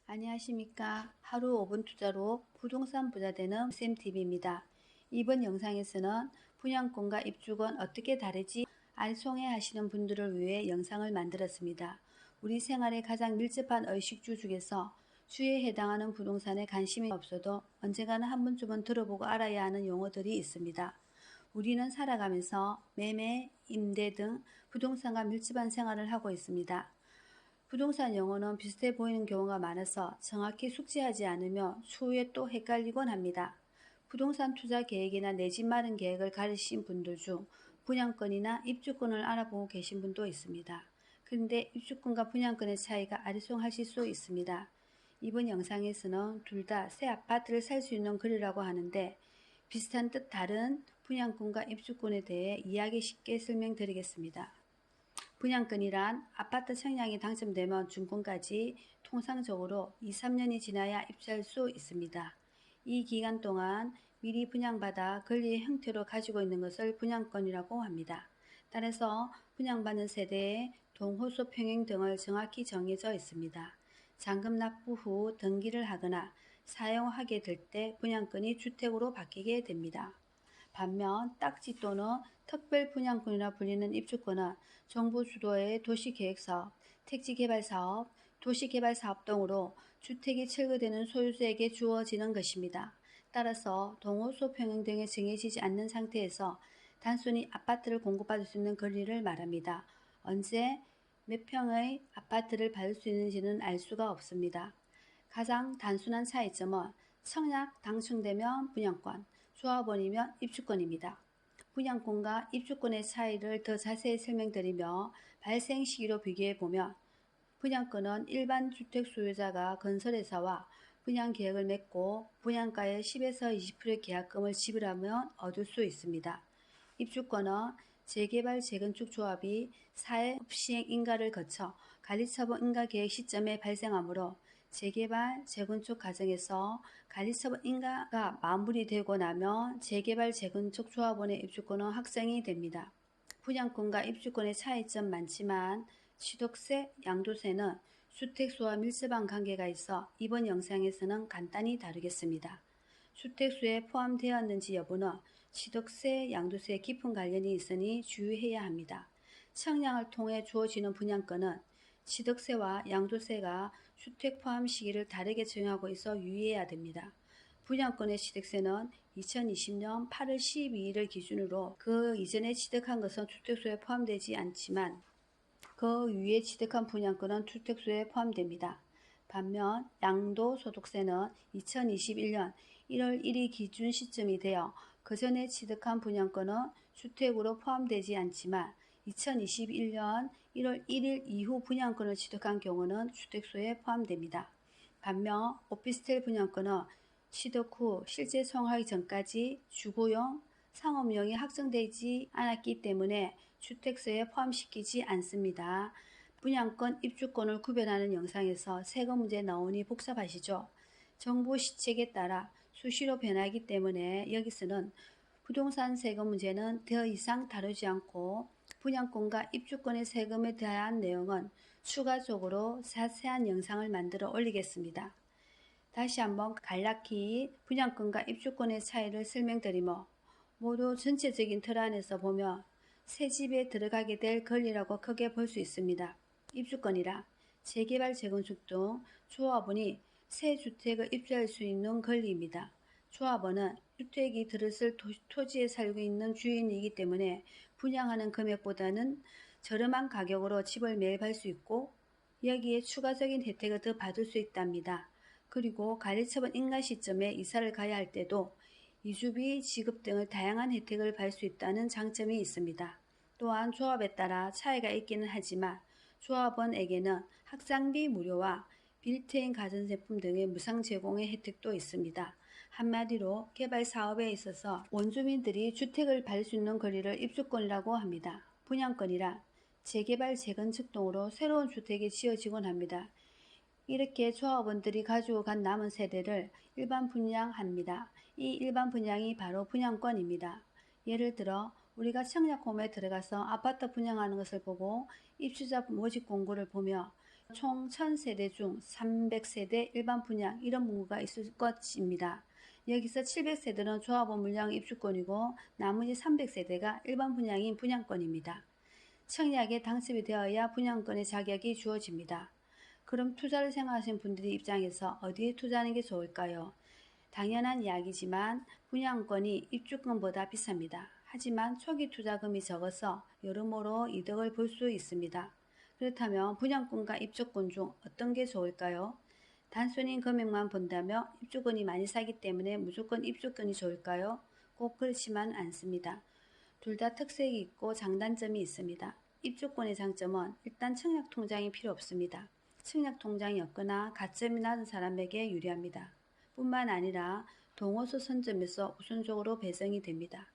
안녕하십니까. 하루 5분 투자로 부동산 부자 되는 쌤TV입니다. 이번 영상에서는 분양권과 입주권 어떻게 다르지 알쏭해 하시는 분들을 위해 영상을 만들었습니다. 우리 생활에 가장 밀접한 의식주 중에서 주에 해당하는 부동산에 관심이 없어도 언젠가는 한 번쯤은 들어보고 알아야 하는 용어들이 있습니다. 우리는 살아가면서 매매, 임대 등 부동산과 밀접한 생활을 하고 있습니다. 부동산 용어는 비슷해 보이는 경우가 많아서 정확히 숙지하지 않으며 추후에 또 헷갈리곤 합니다. 부동산 투자 계획이나 내 집 마련 계획을 가르신 분들 중 분양권이나 입주권을 알아보고 계신 분도 있습니다. 그런데 입주권과 분양권의 차이가 아리송하실 수 있습니다. 이번 영상에서는 둘 다 새 아파트를 살 수 있는 거리라고 하는데 비슷한 듯 다른 분양권과 입주권에 대해 이야기 쉽게 설명드리겠습니다. 분양권이란 아파트 청약이 당첨되면 준공까지 통상적으로 2, 3년이 지나야 입주할 수 있습니다. 이 기간 동안 미리 분양받아 권리의 형태로 가지고 있는 것을 분양권이라고 합니다. 따라서 분양받는 세대의 동호수 평행 등을 정확히 정해져 있습니다. 잔금 납부 후 등기를 하거나 사용하게 될 때 분양권이 주택으로 바뀌게 됩니다. 반면 딱지 또는 특별 분양권이라 불리는 입주권은 정부 주도의 도시계획사업, 택지개발사업, 도시개발사업 등으로 주택이 철거되는 소유주에게 주어지는 것입니다. 따라서 동호수 평형 등에 정해지지 않는 상태에서 단순히 아파트를 공급받을 수 있는 권리를 말합니다. 언제 몇 평의 아파트를 받을 수 있는지는 알 수가 없습니다. 가장 단순한 차이점은 청약 당첨되면 분양권, 조합원이면 입주권입니다. 분양권과 입주권의 차이를 더 자세히 설명드리며 발생 시기로 비교해보면 분양권은 일반 주택 소유자가 건설회사와 분양계획을 맺고 분양가의 10에서 20%의 계약금을 지불하면 얻을 수 있습니다. 입주권은 재개발 재건축 조합이 사회업시행 인가를 거쳐 관리처분 인가계획 시점에 발생하므로 재개발, 재건축 과정에서 관리처분 인가가 마무리되고 나면 재개발, 재건축 조합원의 입주권은 확정이 됩니다. 분양권과 입주권의 차이점 많지만 취득세, 양도세는 주택수와 밀접한 관계가 있어 이번 영상에서는 간단히 다루겠습니다. 주택수에 포함되었는지 여부는 취득세, 양도세에 깊은 관련이 있으니 주의해야 합니다. 청약을 통해 주어지는 분양권은 취득세와 양도세가 주택 포함 시기를 다르게 정하고 있어 유의해야 됩니다. 분양권의 취득세는 2020년 8월 12일을 기준으로 그 이전에 취득한 것은 주택수에 포함되지 않지만 그 위에 취득한 분양권은 주택수에 포함됩니다. 반면 양도소득세는 2021년 1월 1일 기준 시점이 되어 그 전에 취득한 분양권은 주택으로 포함되지 않지만 2021년 1월 1일 이후 분양권을 취득한 경우는 주택수에 포함됩니다. 반면 오피스텔 분양권은 취득 후 실제 소유하기 전까지 주거용, 상업용이 확정되지 않았기 때문에 주택세에 포함시키지 않습니다. 분양권, 입주권을 구별하는 영상에서 세금 문제 나오니 복잡하시죠? 정부 시책에 따라 수시로 변하기 때문에 여기서는 부동산 세금 문제는 더 이상 다루지 않고 분양권과 입주권의 세금에 대한 내용은 추가적으로 자세한 영상을 만들어 올리겠습니다. 다시 한번 간략히 분양권과 입주권의 차이를 설명드리며 모두 전체적인 틀 안에서 보면 새 집에 들어가게 될 권리라고 크게 볼 수 있습니다. 입주권이라 재개발, 재건축 등 조합원이 새 주택을 입주할 수 있는 권리입니다. 조합원은 주택이 들었을 토지에 살고 있는 주인이기 때문에 분양하는 금액보다는 저렴한 가격으로 집을 매입할 수 있고 여기에 추가적인 혜택을 더 받을 수 있답니다. 그리고 관리처분 인가 시점에 이사를 가야 할 때도 이주비 지급 등을 다양한 혜택을 받을 수 있다는 장점이 있습니다. 또한 조합에 따라 차이가 있기는 하지만 조합원에게는 학장비 무료와 빌트인 가전제품 등의 무상 제공의 혜택도 있습니다. 한마디로 개발 사업에 있어서 원주민들이 주택을 받을 수 있는 권리를 입주권이라고 합니다. 분양권이란 재개발, 재건축 등으로 새로운 주택이 지어지곤 합니다. 이렇게 조합원들이 가지고 간 남은 세대를 일반 분양합니다. 이 일반 분양이 바로 분양권입니다. 예를 들어 우리가 청약홈에 들어가서 아파트 분양하는 것을 보고 입주자 모집 공고를 보며 총 1000세대 중 300세대 일반 분양 이런 문구가 있을 것입니다. 여기서 700세대는 조합원 물량 입주권이고 나머지 300세대가 일반 분양인 분양권입니다. 청약에 당첨이 되어야 분양권의 자격이 주어집니다. 그럼 투자를 생각하시는 분들의 입장에서 어디에 투자하는 게 좋을까요? 당연한 이야기지만 분양권이 입주권보다 비쌉니다. 하지만 초기 투자금이 적어서 여러모로 이득을 볼 수 있습니다. 그렇다면 분양권과 입주권 중 어떤 게 좋을까요? 단순히 금액만 본다면 입주권이 많이 싸기 때문에 무조건 입주권이 좋을까요? 꼭 그렇지만 않습니다. 둘 다 특색이 있고 장단점이 있습니다. 입주권의 장점은 일단 청약통장이 필요 없습니다. 청약통장이 없거나 가점이 낮은 사람에게 유리합니다. 뿐만 아니라 동호수 선점에서 우선적으로 배정이 됩니다.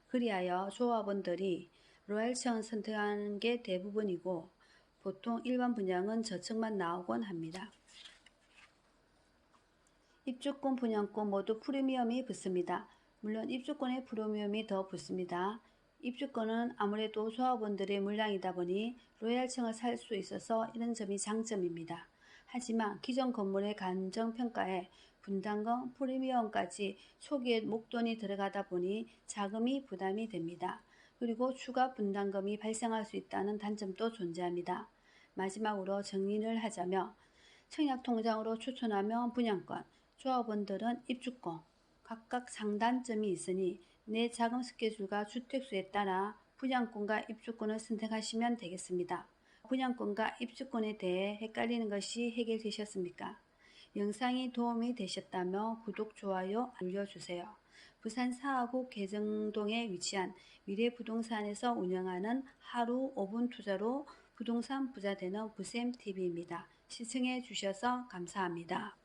그리하여 조합원들이 로얄층을 선택하는 게 대부분이고 보통 일반 분양은 저층만 나오곤 합니다. 입주권, 분양권 모두 프리미엄이 붙습니다. 물론 입주권의 프리미엄이 더 붙습니다. 입주권은 아무래도 조합원들의 물량이다 보니 로얄층을 살 수 있어서 이런 점이 장점입니다. 하지만 기존 건물의 감정평가에 분담금, 프리미엄까지 초기에 목돈이 들어가다 보니 자금이 부담이 됩니다. 그리고 추가 분담금이 발생할 수 있다는 단점도 존재합니다. 마지막으로 정리를 하자면 청약통장으로 추천하면 분양권, 조합원들은 입주권, 각각 장단점이 있으니 내 자금 스케줄과 주택수에 따라 분양권과 입주권을 선택하시면 되겠습니다. 분양권과 입주권에 대해 헷갈리는 것이 해결되셨습니까? 영상이 도움이 되셨다면 구독, 좋아요 눌러주세요. 부산 사하구 계정동에 위치한 미래부동산에서 운영하는 하루 5분 투자로 부동산 부자 되는 부쌤TV입니다. 시청해 주셔서 감사합니다.